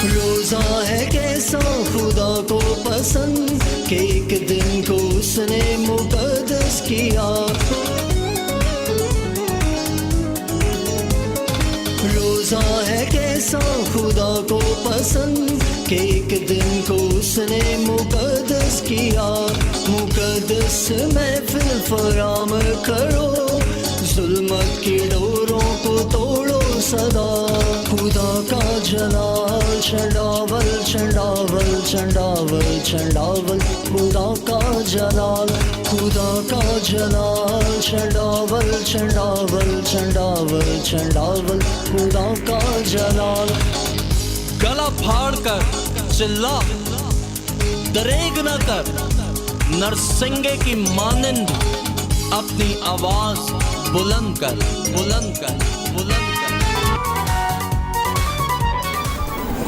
روزہ ہے کیسا خدا کو پسند کہ ایک دن کو اس نے مقدس کیا. روزہ ہے کیسا خدا کو پسند کہ ایک دن کو اس نے مقدس کیا. مقدس محفل فراہم کرو، ظلمت کی ڈوروں کو توڑو صدا. خدا کا جلال چنڈاول چنڈاول چنڈاول چنڈاول. خدا کا جلال، خدا کا جلال چنڈاول چنڈاول چنڈاول چنڈاول. خدا کا جلال. گلا پھاڑ کر چلا، دریغ نہ کر، نرسنگے کی مانند اپنی آواز بلند کر، بلند کر، بلند کر.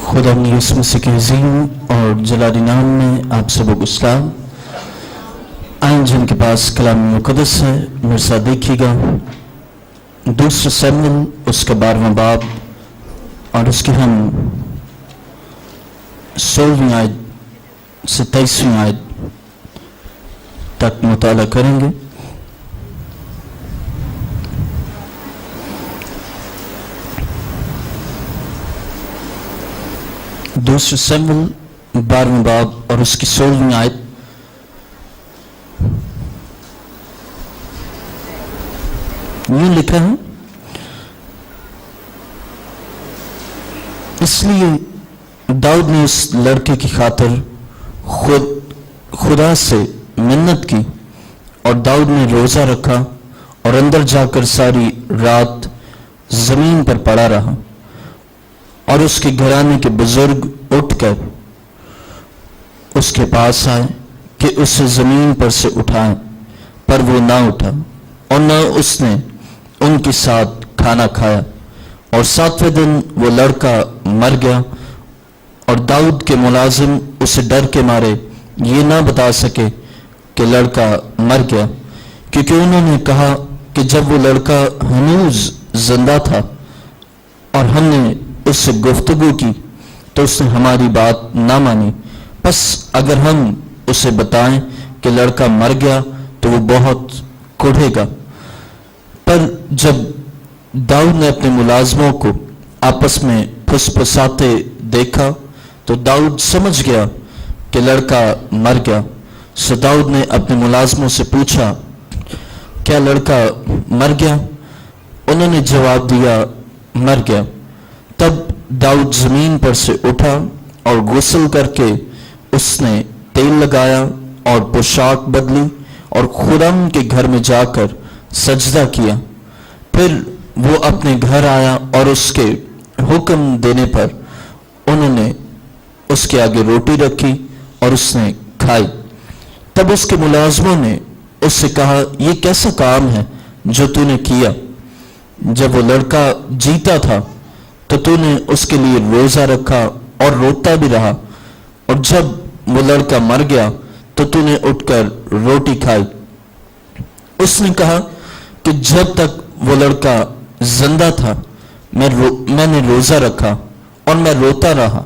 خدا یسوع مسیح کے عظیم اور جلالی نام میں آپ سب کو سلام. آئیں جن کے پاس کلام مقدس ہے میرے ساتھ دیکھیے گا. دوسرا سموئیل اس کا 12واں باب اور اس کی ہم 16ویں آیت سے 23ویں آیت تک مطالعہ کریں گے. دوسرا سموئیل 12واں باب اور اس کی 16ویں آیت. یوں لکھا ہے، اس لیے داؤد نے اس لڑکے کی خاطر خدا سے منت کی، اور داؤد نے روزہ رکھا اور اندر جا کر ساری رات زمین پر پڑا رہا. اور اس کے گھرانے کے بزرگ اٹھ کر اس کے پاس آئے کہ اسے زمین پر سے اٹھائیں، پر وہ نہ اٹھا اور نہ اس نے ان کے ساتھ کھانا کھایا. اور 7ویں دن وہ لڑکا مر گیا، اور داؤد کے ملازم اسے ڈر کے مارے یہ نہ بتا سکے کہ لڑکا مر گیا، کیونکہ انہوں نے کہا کہ جب وہ لڑکا ہنوز زندہ تھا اور ہم نے اس سے گفتگو کی تو اس نے ہماری بات نہ مانی. پس اگر ہم اسے بتائیں کہ لڑکا مر گیا تو وہ بہت کوڑھے گا. پر جب داؤد نے اپنے ملازموں کو آپس میں پھسپھساتے دیکھا تو داؤد سمجھ گیا کہ لڑکا مر گیا. سو داؤد نے اپنے ملازموں سے پوچھا، کیا لڑکا مر گیا؟ انہوں نے جواب دیا، مر گیا. تب داؤد زمین پر سے اٹھا اور غسل کر کے اس نے تیل لگایا اور پوشاک بدلی اور خداوند کے گھر میں جا کر سجدہ کیا. پھر وہ اپنے گھر آیا اور اس کے حکم دینے پر انہوں نے اس کے آگے روٹی رکھی اور اس نے کھائی. تب اس کے ملازموں نے اس سے کہا، یہ کیسا کام ہے جو تو نے کیا؟ جب وہ لڑکا جیتا تھا تو تو نے اس کے لیے روزہ رکھا اور روتا بھی رہا، اور جب وہ لڑکا مر گیا تو تو نے اٹھ کر روٹی کھائی. اس نے کہا کہ جب تک وہ لڑکا زندہ تھا میں نے روزہ رکھا اور میں روتا رہا،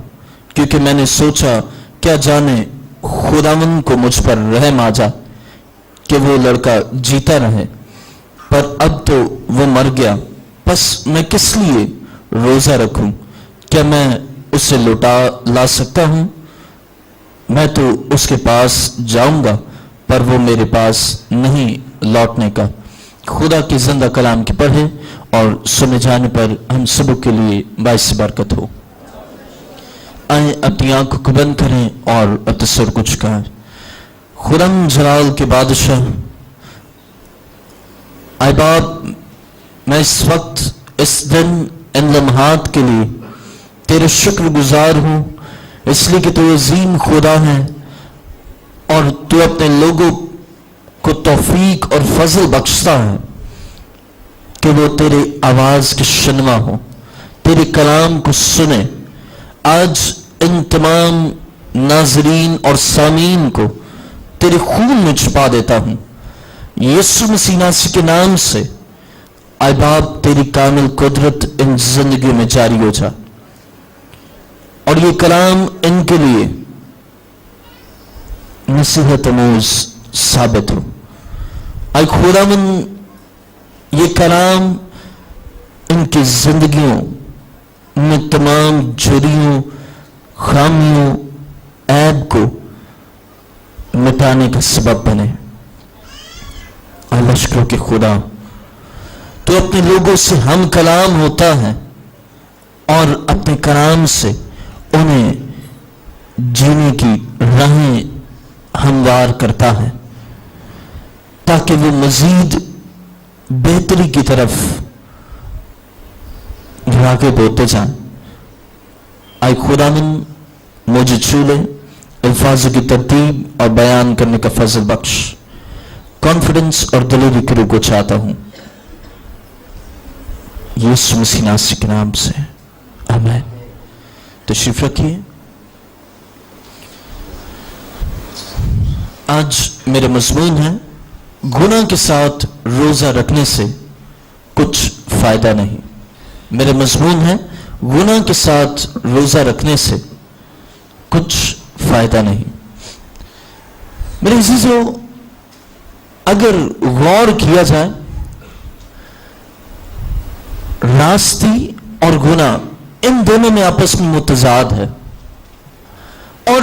کیونکہ میں نے سوچا کیا جانے خداوند کو مجھ پر رحم آ جائے کہ وہ لڑکا جیتا رہے. پر اب تو وہ مر گیا، پس میں کس لیے روزہ رکھوں؟ کیا میں اسے لوٹا لا سکتا ہوں؟ میں تو اس کے پاس جاؤں گا، پر وہ میرے پاس نہیں لوٹنے کا. خدا کی زندہ کلام کی پڑھے اور سنے جانے پر ہم سب کے لیے باعث برکت ہو. آئیں اپنی آنکھوں کو بند کریں اور اپنے سر کو جھکائیں. خدم جلال کے بادشاہ، اے باپ، میں اس وقت اس دن ان لمحات کے لیے تیرے شکر گزار ہوں، اس لیے کہ تو عظیم خدا ہے اور تو اپنے لوگوں کو توفیق اور فضل بخشتا ہے کہ وہ تیرے آواز کے شنوا ہو، تیرے کلام کو سنے. آج ان تمام ناظرین اور سامعین کو تیرے خون میں چھپا دیتا ہوں یسوع مسیح ناصری کے نام سے. اے باپ، تیری کامل قدرت ان زندگیوں میں جاری ہو جا اور یہ کلام ان کے لیے نصیحت آموز ثابت ہو. اے خداوند یہ کلام ان کی زندگیوں میں تمام جھریوں، خامیوں، عیب کو مٹانے کا سبب بنے. اللہ شکر کہ خدا تو اپنے لوگوں سے ہم کلام ہوتا ہے اور اپنے کلام سے انہیں جینے کی راہیں ہموار کرتا ہے تاکہ وہ مزید بہتری کی طرف راغب ہوتے جائیں. آئے خداوند مجھے چھو لے، الفاظ کی ترتیب اور بیان کرنے کا فضل بخش. کانفیڈنس اور دلیری کی روح کو چاہتا ہوں یسوع مسیح ناصری کے نام سے، آمین. تشریف رکھیے. آج میرے مضمون ہے گناہ کے ساتھ روزہ رکھنے سے کچھ فائدہ نہیں. میرے مضمون ہے گناہ کے ساتھ روزہ رکھنے سے کچھ فائدہ نہیں. میرے عزیزو، اگر غور کیا جائے راستی اور گناہ ان دونوں میں آپس میں متضاد ہے، اور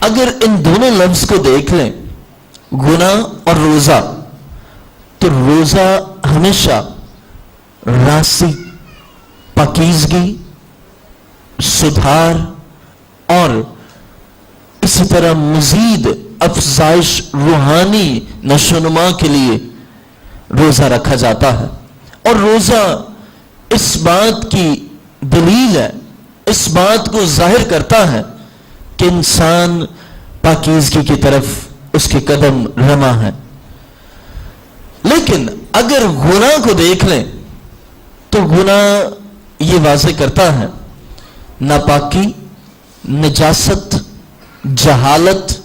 اگر ان دونوں لفظ کو دیکھ لیں گناہ اور روزہ، تو روزہ ہمیشہ راستی، پاکیزگی، سدھار اور اسی طرح مزید افزائش روحانی نشوونما کے لیے روزہ رکھا جاتا ہے. اور روزہ اس بات کی دلیل ہے، اس بات کو ظاہر کرتا ہے کہ انسان پاکیزگی کی طرف اس کے قدم رما ہے. لیکن اگر گناہ کو دیکھ لیں تو گناہ یہ واضح کرتا ہے ناپاکی، نجاست، جہالت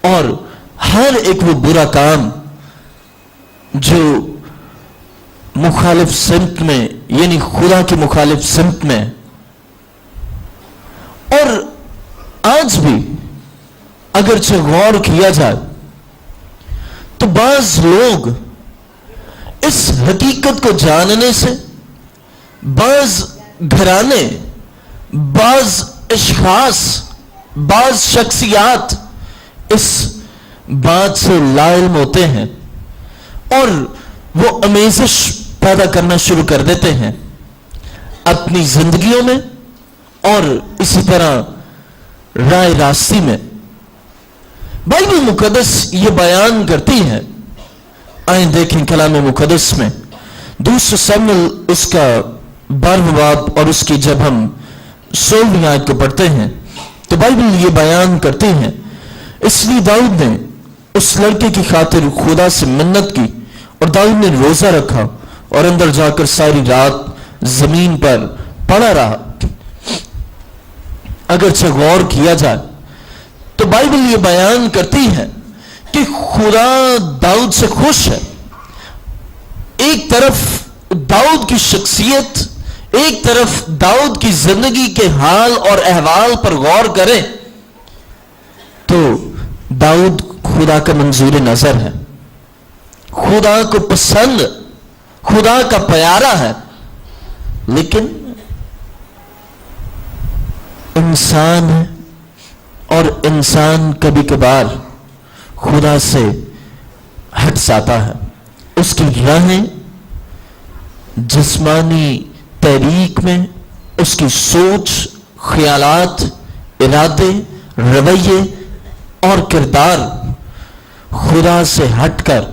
اور ہر ایک وہ برا کام جو مخالف سمت میں، یعنی خدا کی مخالف سمت میں. اور آج بھی اگرچہ غور کیا جائے تو بعض لوگ اس حقیقت کو جاننے سے، بعض گھرانے، بعض اشخاص، بعض شخصیات اس بات سے لا علم ہوتے ہیں اور وہ آمیزش پیدا کرنا شروع کر دیتے ہیں اپنی زندگیوں میں اور اسی طرح رائے راستی میں. بائبل مقدس یہ بیان کرتی ہے، آئیں دیکھیں کلام مقدس میں دوسرے سموئیل اس کا 12واں باب، اور اس کی جب ہم 16ویں آیت کو پڑھتے ہیں تو بائبل یہ بیان کرتی ہے، اس لیے داؤد نے اس لڑکے کی خاطر خدا سے منت کی اور داؤد نے روزہ رکھا اور اندر جا کر ساری رات زمین پر پڑا رہا. اگرچہ غور کیا جائے تو بائبل یہ بیان کرتی ہے کہ خدا داؤد سے خوش ہے. ایک طرف داؤد کی شخصیت، ایک طرف داؤد کی زندگی کے حال اور احوال پر غور کریں تو داؤد خدا کا منظور نظر ہے، خدا کو پسند، خدا کا پیارا ہے. لیکن انسان ہے اور انسان کبھی کبھار خدا سے ہٹ جاتا ہے. اس کی راہیں جسمانی تحریک میں، اس کی سوچ، خیالات، ارادے، رویے اور کردار خدا سے ہٹ کر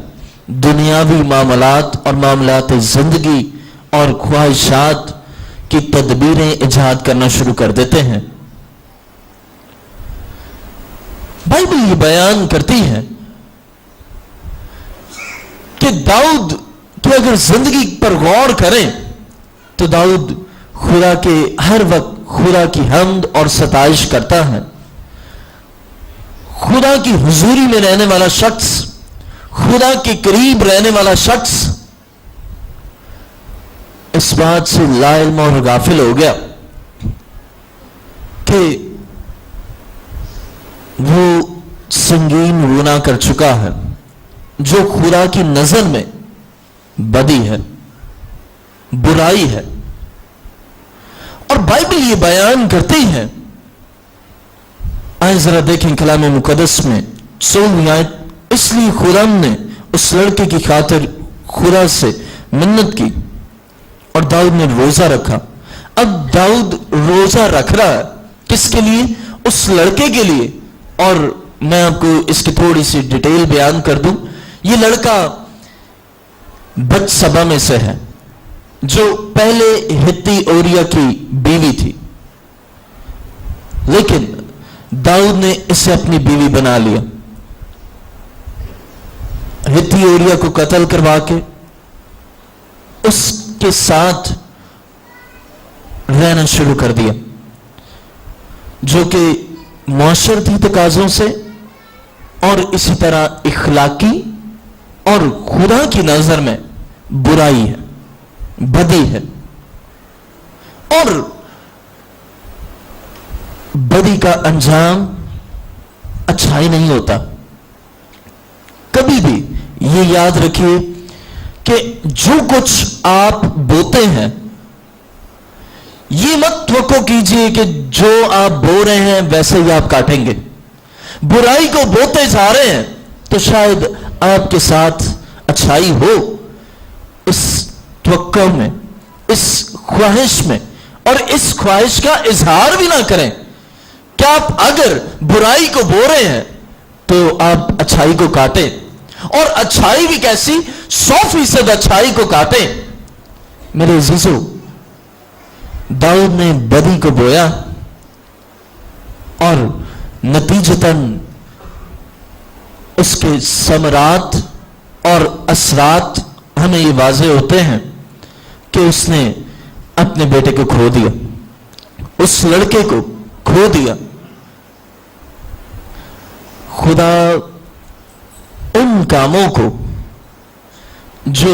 دنیاوی معاملات اور معاملات زندگی اور خواہشات کی تدبیریں ایجاد کرنا شروع کر دیتے ہیں. بائبل یہ بیان کرتی ہے کہ داؤد کی اگر زندگی پر غور کریں تو داؤد خدا کے ہر وقت خدا کی حمد اور ستائش کرتا ہے. خدا کی حضوری میں رہنے والا شخص، خدا کے قریب رہنے والا شخص اس بات سے لا علم اور غافل ہو گیا کہ وہ संगीन गुनाह कर चुका है जो खुदा की नजर में बदी है, बुराई है। और बाइबल ये बयान करती है, आइए जरा देखें कलाम मुकद्दस में 16वीं आयत, इसलिए खुदा ने उस लड़के की खातिर खुदा से मिन्नत की और दाऊद ने रोजा रखा। अब दाऊद रोजा रख रहा है किसके लिए? उस लड़के के लिए। और मैं आपको इसकी थोड़ी सी डिटेल बयान कर दूं। ये लड़का बत्सबा में से है जो पहले हित्ती ओरिया की बीवी थी, लेकिन दाऊद ने इसे अपनी बीवी बना लिया। हित्ती ओरिया को कत्ल करवा के उसके साथ रहना शुरू कर दिया, जो कि मुआशरती तकाजों से और इसी तरह इखलाकी और खुदा की नजर में बुराई है, बदी है। और बदी का अंजाम अच्छाई नहीं होता। कभी भी ये याद रखिए कि जो कुछ आप बोते हैं, ये मत तवक्को कीजिए कि जो आप बो रहे हैं वैसे ही आप काटेंगे। बुराई को बोते जा रहे हैं तो शायद आपके साथ अच्छाई हो। इस तवक्को में, इस ख्वाहिश में, और इस ख्वाहिश का इजहार भी ना करें कि आप अगर बुराई को बो रहे हैं तो आप अच्छाई को काटें, और अच्छाई भी कैसी? 100% अच्छाई को काटें। मेरे अजीजों, दाऊद ने बदी को बोया और नतीजतन उसके समरात और असरात हमें ये वाज़ेह होते हैं कि उसने अपने बेटे को खो दिया, उस लड़के को खो दिया। खुदा उन कामों को जो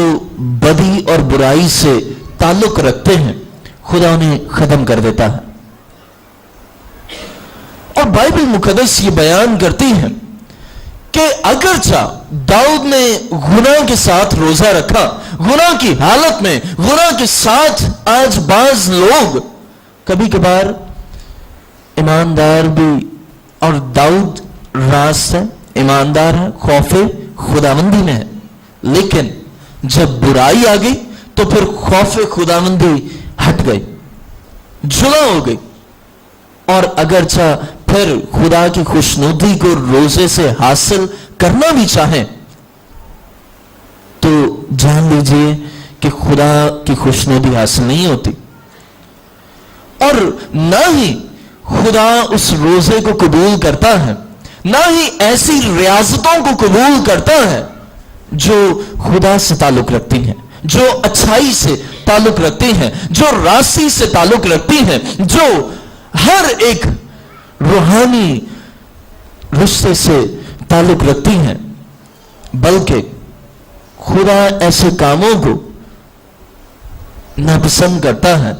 बदी और बुराई से ताल्लुक रखते हैं, खुदा उन्हें खत्म कर देता है। और बाइबल मुकद्दस ये बयान करती है कि अगरचा दाऊद ने गुनाह के साथ रोजा रखा, गुनाह की हालत में, गुनाह के साथ, आज बाज लोग कभी कभार ईमानदार भी, और दाऊद रास है, ईमानदार है, खौफे खुदावंदी में है, लेकिन जब बुराई आ गई तो फिर खौफे खुदावंदी हट गई, जुदा हो गई। और अगरचा फिर खुदा की खुशनुदी को रोजे से हासिल करना भी चाहें तो जान लीजिए कि खुदा की खुशनुदी हासिल नहीं होती, और ना ही खुदा उस रोजे को कबूल करता है, ना ही ऐसी रियाजतों को कबूल करता है जो खुदा से ताल्लुक रखती हैं, जो अच्छाई से ताल्लुक रखती हैं, जो राशि से ताल्लुक रखती हैं, जो हर एक रूहानी रिश्ते से ताल्लुक रखती हैं। बल्कि खुदा ऐसे कामों को नापसंद करता है।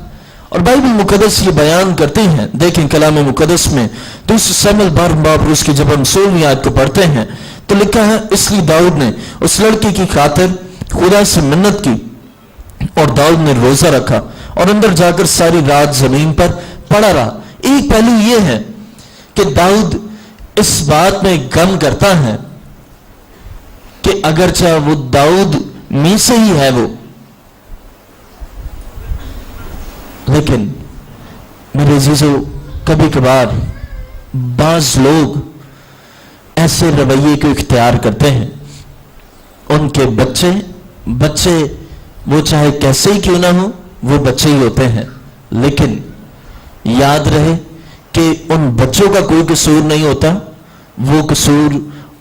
और बाइबल मुकद्दस ये बयान करती है, देखें कलाम मुकद्दस में 2 शमूएल 12 बाब उसकी जब हम 16वीं आयत को पढ़ते हैं तो लिखा है, इसलिए दाऊद ने उस लड़के की खातिर खुदा से मिन्नत की और दाऊद ने रोजा रखा और अंदर जाकर सारी रात जमीन पर पड़ा रहा। एक पहलू यह है कि दाऊद इस बात में गम करता है कि अगरचा वो दाऊद में से ही है वो, लेकिन मेरे अजीजों कभी कभार बाज लोग ऐसे रवैये को इख्तियार करते हैं। उनके बच्चे वो चाहे कैसे ही क्यों ना हो, वो बच्चे ही होते हैं, लेकिन याद रहे कि उन बच्चों का कोई कसूर नहीं होता, वो कसूर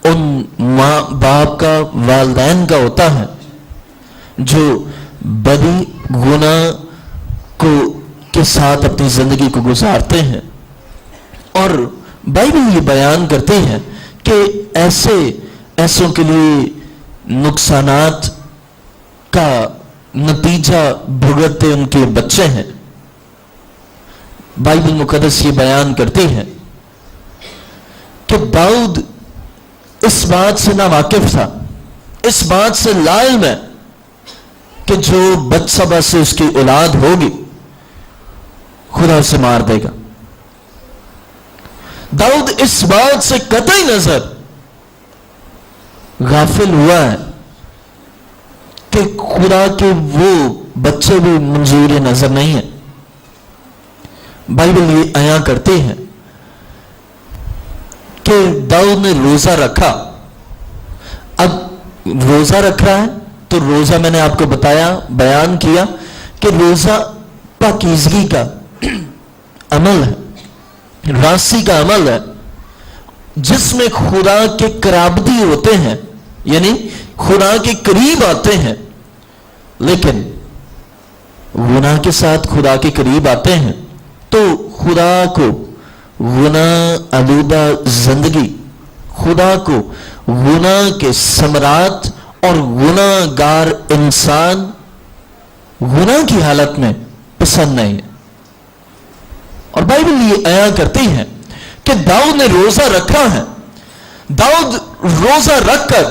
उन माँ बाप का, वालिदैन का होता है जो बदी गुनाह को के साथ अपनी जिंदगी को गुजारते हैं। और बाइबल ये बयान करते हैं कि ऐसों के लिए नुकसानात का नतीजा भुगतते उनके बच्चे हैं। बाइबल मुकद्दस ये बयान करती है कि दाऊद इस बात से ना वाकिफ था, इस बात से लाइल है कि जो बत्सबा से उसकी औलाद होगी खुदा उसे मार देगा। दाऊद इस बात से कतई नजर गाफिल हुआ है कि खुदा के वो बच्चे भी मंजूर नजर नहीं है। बाइबल ये आया करती है कि दाऊद ने रोजा रखा। अब रोजा रख रहा है तो रोजा मैंने आपको बताया, बयान किया कि रोजा पाकीज़गी का अमल है, रासी का अमल है, जिसमें खुदा के कराबती होते हैं, यानी खुदा के करीब आते हैं, लेकिन गुनाह के साथ खुदा के करीब आते हैं तो खुदा को गुनाह आलूदा जिंदगी, खुदा को गुनाह के सम्राट और गुनाहगार इंसान गुनाह की हालत में पसंद नहीं है। और बाइबल ये आया करती है कि दाऊद ने रोजा रखा है। दाऊद रोजा रखकर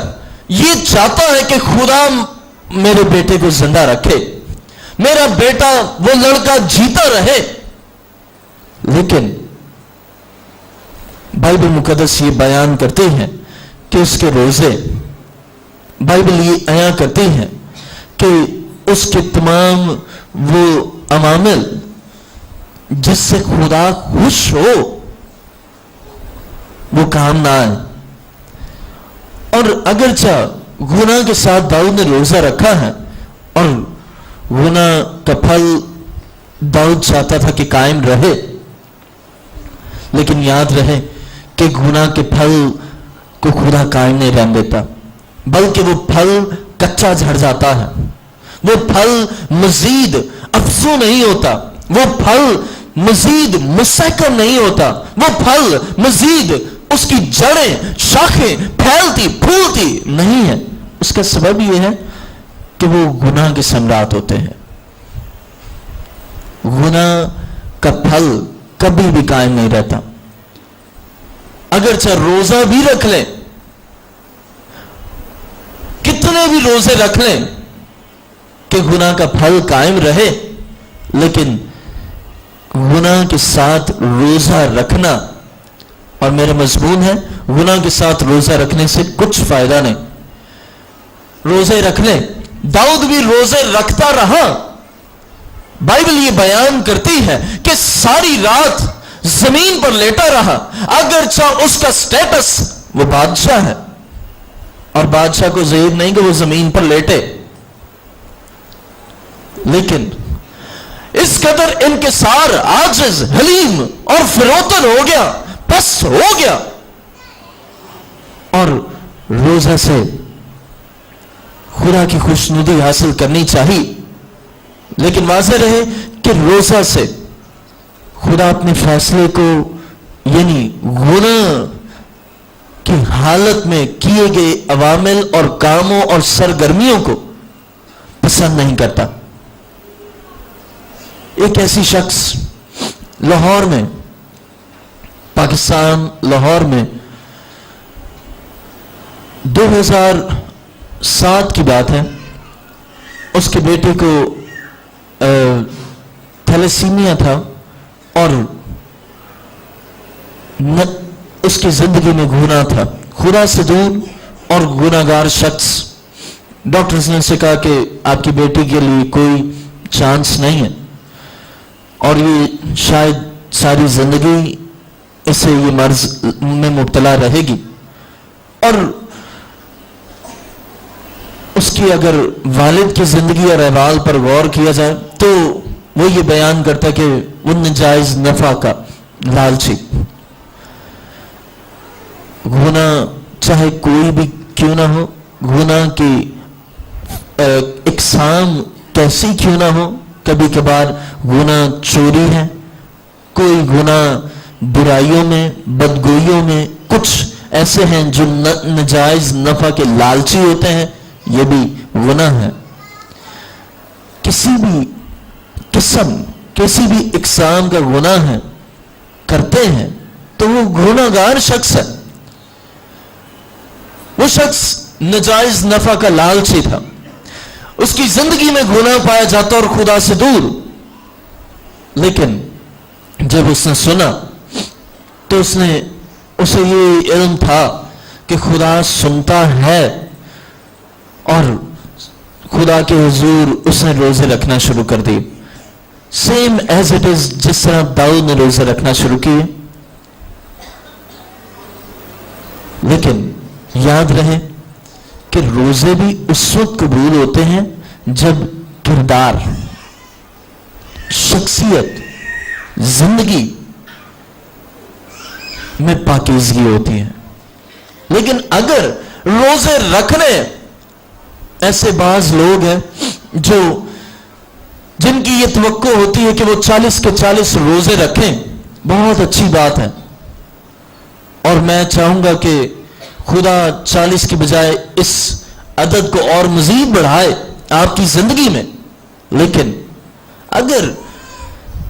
ये चाहता है कि खुदा मेरे बेटे को जिंदा रखे, मेरा बेटा वो लड़का जीता रहे। लेकिन बाइबल मुकद्दस ये बयान करती है कि उसके रोजे, बाइबल ये आया करती है कि उसके तमाम वो अमामिल जिससे खुदा खुश हो वो काम ना आए। और अगरचा गुनाह के साथ दाऊद ने रोजा रखा है और गुनाह का फल दाऊद चाहता था कि कायम रहे, लेकिन याद रहे कि गुनाह के फल को खुदा कायम नहीं रहने देता, बल्कि वो फल कच्चा झड़ जाता है, वो फल मजीद अफसू नहीं होता, वो फल मजीद मुस्तहकम नहीं होता, वो फल मजीद उसकी जड़ें शाखें फैलती फूलती नहीं है। उसका सबब यह है कि वो गुनाह के सम्राट होते हैं। गुनाह का फल कभी भी कायम नहीं रहता। अगर चाहे रोजा भी रख लें, कितने भी रोजे रख लें कि गुनाह का फल कायम रहे, लेकिन गुनाह के साथ रोजा रखना, और मेरा मजमून है गुनाह के साथ रोजा रखने से कुछ फायदा नहीं। रोजे रख लें, दाऊद भी रोजे रखता रहा। बाइबल ये बयान करती है कि सारी रात जमीन पर लेटा रहा, अगरचा उसका स्टेटस वो बादशाह है और बादशाह को ज़रूरत नहीं कि वो जमीन पर लेटे, लेकिन इस कदर इनकिसार, आजिज, हलीम और फिरोतन हो गया, पस्त हो गया। और रोजा से खुदा की खुशनुदी हासिल करनी चाहिए, लेकिन वाज़ेह रहे कि रोजा से खुदा अपने फैसले को, यानी गुनाह की हालत में किए गए अवामिल और कामों और सरगर्मियों को पसंद नहीं करता। एक ऐसी शख्स लाहौर में, पाकिस्तान लाहौर में 2007 की बात है, उसके बेटे को थैलेसीमिया था और उसकी जिंदगी में गुनाह था, खुदा से दूर और गुनाहगार शख्स। डॉक्टर्स ने उनसे कहा कि आपकी बेटी के लिए कोई चांस नहीं है और ये शायद सारी जिंदगी इसे ये मर्ज में मुब्तला रहेगी। और उसकी अगर वालिद की जिंदगी और अहवाल पर गौर किया जाए तो वो ये बयान करता है कि वो नाजायज नफा का लालची, गुनाह चाहे कोई भी क्यों ना हो, गुनाह की इकसाम कैसी क्यों ना हो, कभी कभार गुनाह चोरी है, कोई गुनाह बुराइयों में, बदगोइयों में, कुछ ऐसे हैं जो नाजायज नफा के लालची होते हैं, ये भी गुनाह है। किसी भी किस्म किसी भी इकसाम का गुनाह है करते हैं तो वो गुनाहगार शख्स है। वो शख्स नजायज नफा का लालची था, उसकी जिंदगी में गुनाह पाया जाता और खुदा से दूर। लेकिन जब उसने सुना तो उसे ये इल्म था कि खुदा सुनता है, और खुदा के हुजूर उसने रोजे रखना शुरू कर दिए, सेम एज इट इज जिस तरह दाऊद ने रोजे रखना शुरू किए। लेकिन याद रहे कि रोजे भी उस वक्त कबूल होते हैं जब किरदार, शख्सियत, जिंदगी में पाकीज़गी होती है। लेकिन अगर रोजे रखने, ऐसे बाज लोग हैं जिनकी ये तवक्को होती है कि वो 40 के 40 रोजे रखें, बहुत अच्छी बात है, और मैं चाहूंगा कि खुदा 40 की बजाय इस अदद को और मजीद बढ़ाए आपकी जिंदगी में। लेकिन अगर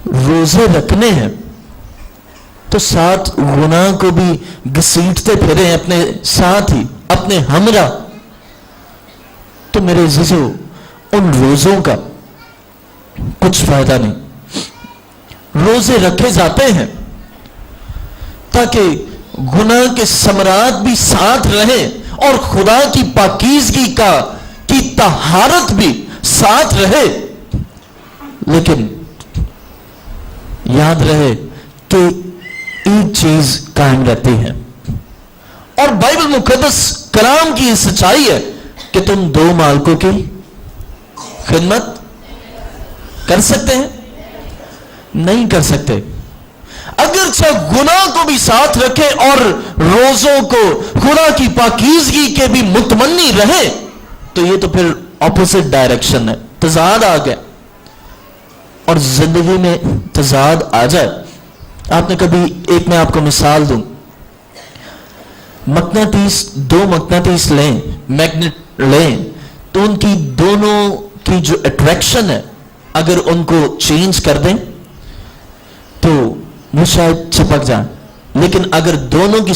रोजे रखने हैं तो साथ गुनाह को भी घसीटते फिरे अपने साथ ही, अपने हमरा, तो मेरे अजीजों उन रोजों का कुछ फायदा नहीं। रोजे रखे जाते हैं ताकि गुनाह के समरात भी साथ रहे और खुदा की पाकीज़गी की तहारत भी साथ रहे। लेकिन याद रहे कि एक चीज कायम रहती है, और बाइबल मुकद्दस कलाम की सच्चाई है कि तुम दो मालिकों की खिदमत कर सकते हैं? नहीं कर सकते। अगर चाहे गुनाह को भी साथ रखे और रोजों को खुदा की पाकीज़गी के भी मुतमन्नी रहे, तो ये तो फिर ऑपोजिट डायरेक्शन है, तजाद आ गया। और जिंदगी में तजाद आ जाए, आपने कभी, एक मैं आपको मिसाल दूं, मकनातीस, दो मकनातीस लें, मैग्नेट लें, तो उनकी दोनों की जो अट्रैक्शन है, अगर उनको चेंज कर दें तो वो शायद चिपक जाए। लेकिन अगर दोनों की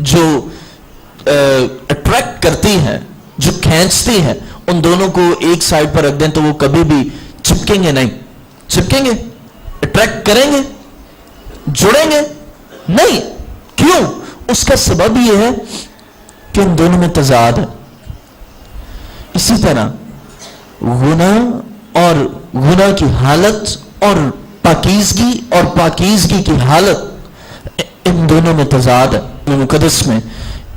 जो अट्रैक्ट करती है, जो खींचती है, उन दोनों को एक साइड पर रख दें तो वो कभी भी चिपकेंगे नहीं। चिपकेंगे? अट्रैक्ट करेंगे? जुड़ेंगे नहीं। क्यों? उसका सबब यह है कि उन दोनों में तजाद है। इसी तरह गुनाह और गुनाह की हालत और पाकीज़गी की हालत, इन दोनों में तजाद है। मुकद्दस में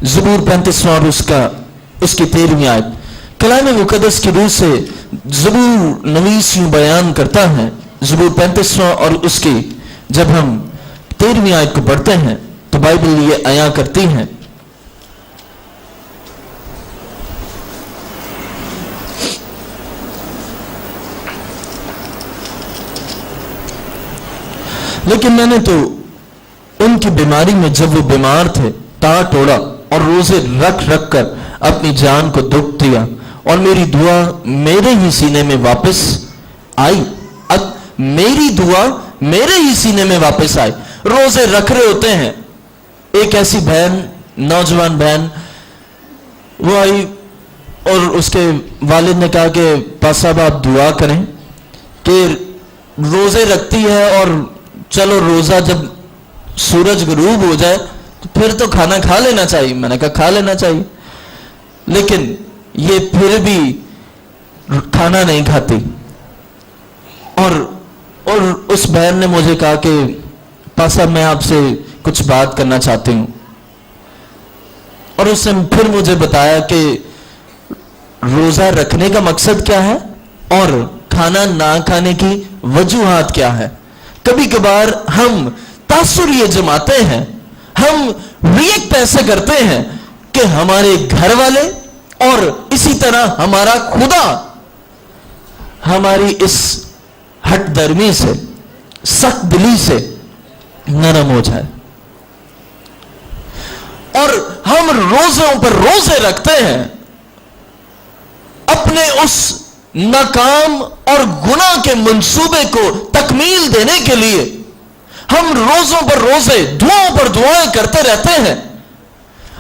ज़बूर 35वां और उसकी 13वीं आयत, कलाम मुकद्दस की रूह से ज़बूर नवीस यूं बयान करता है, ज़बूर 35वां और उसकी जब हम 13वीं आयत को पढ़ते हैं तो बाइबल ये आया करती है, लेकिन मैंने तो उनकी बीमारी में, जब वो बीमार थे, ताड़ तोड़ा और रोजे रख रख कर अपनी जान को दुख दिया, और मेरी दुआ मेरे ही सीने में वापस आई। अब मेरी दुआ मेरे ही सीने में वापस आई। रोजे रख रहे होते हैं, एक ऐसी बहन, नौजवान बहन, वो आई और उसके वालिद ने कहा कि पास साहब आप दुआ करें कि रोजे रखती है, और चलो रोजा जब सूरज गुरूब हो जाए तो फिर तो खाना खा लेना चाहिए। मैंने कहा खा लेना चाहिए, लेकिन ये फिर भी खाना नहीं खाती। और उस बहन ने मुझे कहा कि पासा मैं आपसे कुछ बात करना चाहती हूं, और उसने फिर मुझे बताया कि रोजा रखने का मकसद क्या है और खाना ना खाने की वजूहात क्या है। कभी कभार हम तासुर ये जमाते हैं, हम रिएक्ट ऐसे करते हैं कि हमारे घर वाले और इसी तरह हमारा खुदा हमारी इस हट दर्मी से, सख्त दिली से नरम हो जाए, और हम रोजों पर रोजे रखते हैं अपने उस नाकाम और गुनाह के मंसूबे को तकमील देने के लिए हम रोजों पर रोजे, दुआओं पर दुआएं करते रहते हैं।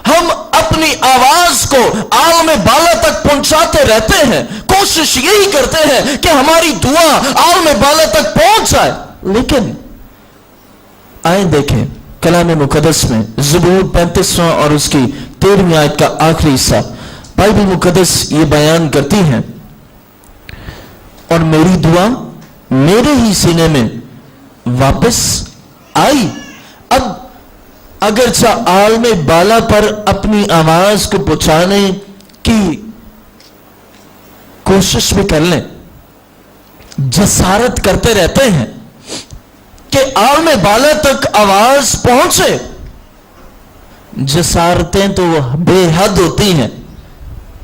हम अपनी आवाज को आलम बाला तक पहुंचाते रहते हैं, कोशिश यही करते हैं कि हमारी दुआ आलम बाला तक पहुंच जाए। लेकिन आए देखें कलाम मुकद्दस में ज़बूर 35वां और उसकी 13वीं आयत का आखिरी हिस्सा, बाइबल मुकद्दस ये बयान करती है, और मेरी दुआ मेरे ही सीने में वापस आई। अब अगरचा आलम बाला पर अपनी आवाज को पहुंचाने की कोशिश भी कर लें, जसारत करते रहते हैं कि आलम बाला तक आवाज पहुंचे। जसारतें तो बेहद होती हैं,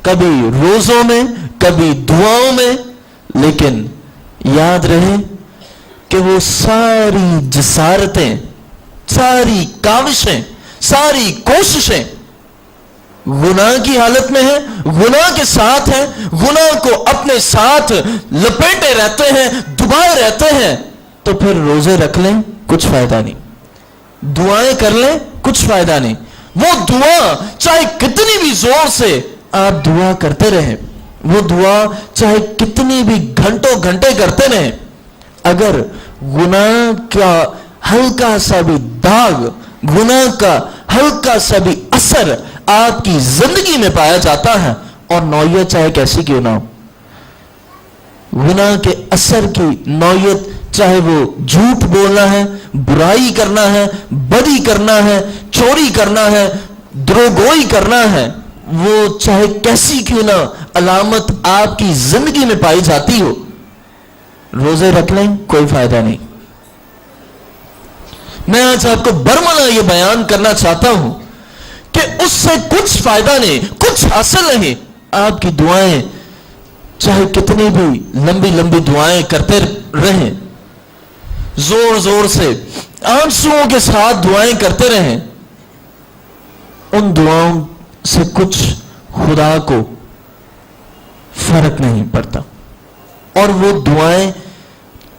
कभी रोजों में, कभी दुआओं में, लेकिन याद रहे कि वो सारी जसारतें, सारी काविशें, सारी कोशिशें गुनाह की हालत में है, गुनाह के साथ है, गुनाह को अपने साथ लपेटे रहते हैं, दुबाए रहते हैं। तो फिर रोजे रख लें कुछ फायदा नहीं, दुआएं कर लें कुछ फायदा नहीं। वो दुआ चाहे कितनी भी जोर से आप दुआ करते रहें, वो दुआ चाहे कितनी भी घंटों घंटे करते रहें, अगर गुनाह का हल्का सा भी दाग, गुनाह का हल्का सा भी असर आपकी जिंदगी में पाया जाता है, और नौयत चाहे कैसी क्यों ना हो, गुनाह के असर की नौयत, चाहे वो झूठ बोलना है, बुराई करना है, बदी करना है, चोरी करना है, द्रोगोई करना है, वो चाहे कैसी क्यों ना अलामत आपकी जिंदगी में पाई जाती हो, रोजे रख लें कोई फायदा नहीं। मैं आज आपको बरमला ये बयान करना चाहता हूं कि उससे कुछ फायदा नहीं, कुछ हासिल नहीं। आपकी दुआएं चाहे कितनी भी लंबी लंबी दुआएं करते रहें, जोर जोर से आंसुओं के साथ दुआएं करते रहें, उन दुआओं से कुछ खुदा को फर्क नहीं पड़ता। और वो दुआएं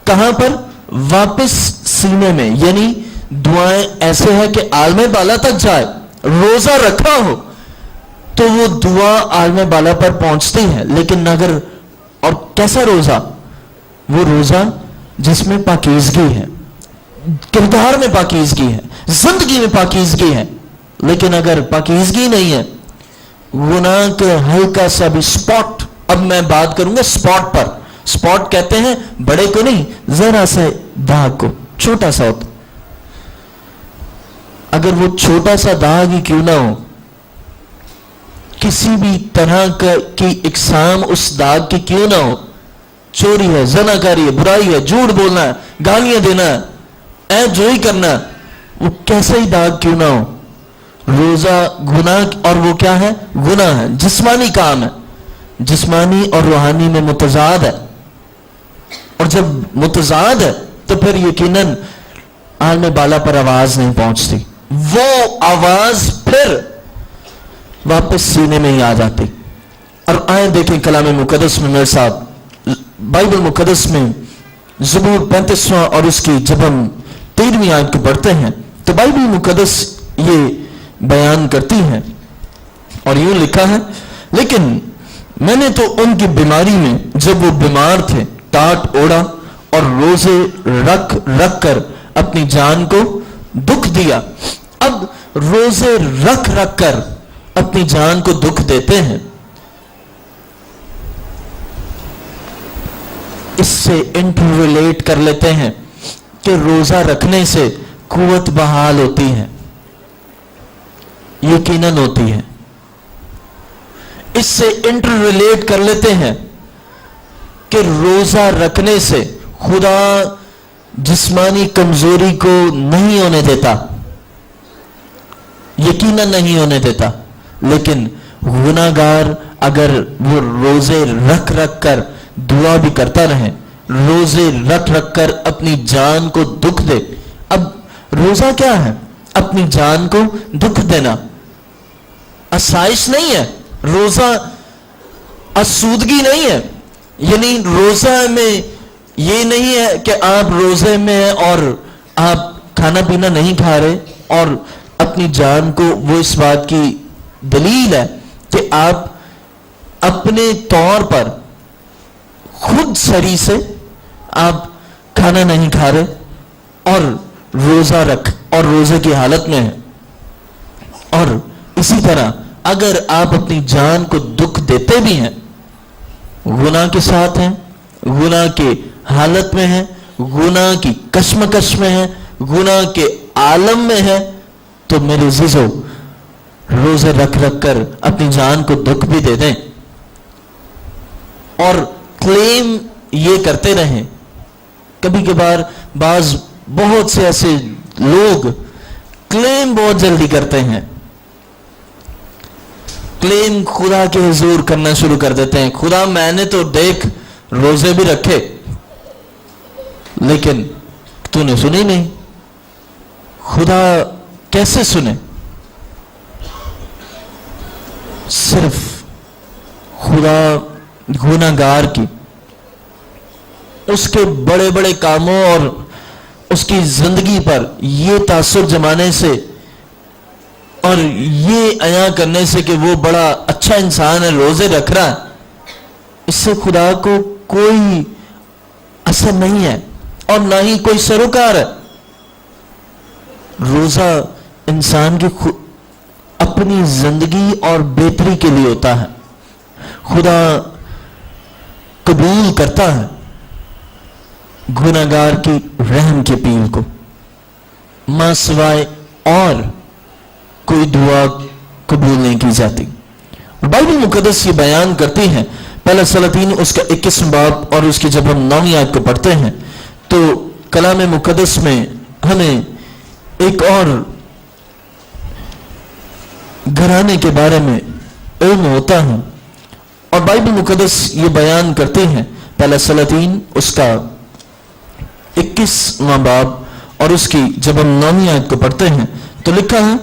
कहां पर? वापस सीने में, यानी दुआएं ऐसे है कि आलमे बाला तक जाए। रोजा रखा हो तो वो दुआ आलमे बाला पर पहुंचती है, लेकिन अगर, और कैसा रोजा? वो रोजा जिसमें पाकीज़गी है, किरदार में पाकीज़गी है, जिंदगी में पाकीज़गी है। लेकिन अगर पाकीज़गी नहीं है, गुनाह के हल्का सा भी स्पॉट, अब मैं बात करूंगा स्पॉट पर, स्पॉट कहते हैं बड़े को नहीं, जरा से दाग को, छोटा सा होता, अगर वो छोटा सा दाग ही क्यों ना हो, किसी भी तरह की इकसाम उस दाग की क्यों ना हो, चोरी है, ज़नाकारी है, बुराई है, झूठ बोलना है, गालियां देना है, ऐबजोई करना, वो कैसे ही दाग क्यों ना हो, रोजा गुनाह, और वो क्या है? गुनाह है, जिस्मानी काम है, जिस्मानी और रूहानी में मुतजाद है। और जब मुतजाद है तो फिर यकीनन आलमे बाला पर आवाज नहीं पहुंचती, वो आवाज फिर वापस सीने में ही आ जाती। और आए देखें कलाम मुकद्दस में मेरे साथ, बाइबल मुकद्दस में ज़बूर 35वां और उसकी जब हम 13वीं आयत को पढ़ते हैं तो बाइबल मुकद्दस ये बयान करती है और यूं लिखा है, लेकिन मैंने तो उनकी बीमारी में जब वो बीमार थे टाट ओढ़ा और रोजे रख रख कर अपनी जान को दुख दिया। अब रोजे रख रख कर अपनी जान को दुख देते हैं, इससे इंटररिलेट कर लेते हैं कि रोजा रखने से कुव्वत बहाल होती है, यकीनन होती है। इससे इंटररिलेट कर लेते हैं कि रोजा रखने से खुदा जिस्मानी कमजोरी को नहीं होने देता, यकीनन नहीं होने देता। लेकिन गुनाहगार अगर वो रोजे रख रख कर दुआ भी करता रहे, रोजे रख रख कर अपनी जान को दुख दे। अब रोजा क्या है? अपनी जान को दुख देना, आसाइश नहीं है। रोजा आसूदगी नहीं है, یعنی روزہ میں یہ نہیں ہے کہ آپ روزے میں ہیں اور آپ کھانا پینا نہیں کھا رہے اور اپنی جان کو، وہ اس بات کی دلیل ہے کہ آپ اپنے طور پر خود سری سے آپ کھانا نہیں کھا رہے اور روزہ رکھ اور روزے کی حالت میں ہیں. اور اسی طرح اگر آپ اپنی جان کو دکھ دیتے بھی ہیں، گناہ کے ساتھ ہیں، گناہ کے حالت میں ہیں، گناہ کی کشمکش میں ہیں، گناہ کے عالم میں ہیں، تو میرے عزیزو روزے رکھ کر اپنی جان کو دکھ بھی دے دیں اور کلیم یہ کرتے رہیں. کبھی کبھار بعض بہت سے ایسے لوگ کلیم بہت جلدی کرتے ہیں، کلیم خدا کے حضور کرنا شروع کر دیتے ہیں. خدا میں نے تو دیکھ روزے بھی رکھے لیکن تو نے سنی نہیں. خدا کیسے سنے؟ صرف خدا گناہگار کی، اس کے بڑے بڑے کاموں اور اس کی زندگی پر یہ تاثر جمانے سے اور یہ عیاں کرنے سے کہ وہ بڑا اچھا انسان ہے، روزے رکھ رہا ہے، اس سے خدا کو کوئی اثر نہیں ہے اور نہ ہی کوئی سروکار ہے. روزہ انسان کی اپنی زندگی اور بہتری کے لیے ہوتا ہے. خدا قبول کرتا ہے گناہگار کی رحم کے اپیل کو، ماں سوائے اور کوئی دعا قبول نہیں کی جاتی. بائبل مقدس یہ بیان کرتی ہے، پہلا سلاطین اس کا 21 باب اور اس کی جب ہم 9 آیت کو پڑھتے ہیں تو کلام مقدس میں ہمیں ایک اور گھرانے کے بارے میں علم ہوتا ہے. اور بائبل مقدس یہ بیان کرتے ہیں، پہلا سلاطین اس کا 21واں باب اور اس کی جب ہم 9 آیت کو پڑھتے ہیں تو لکھا ہے،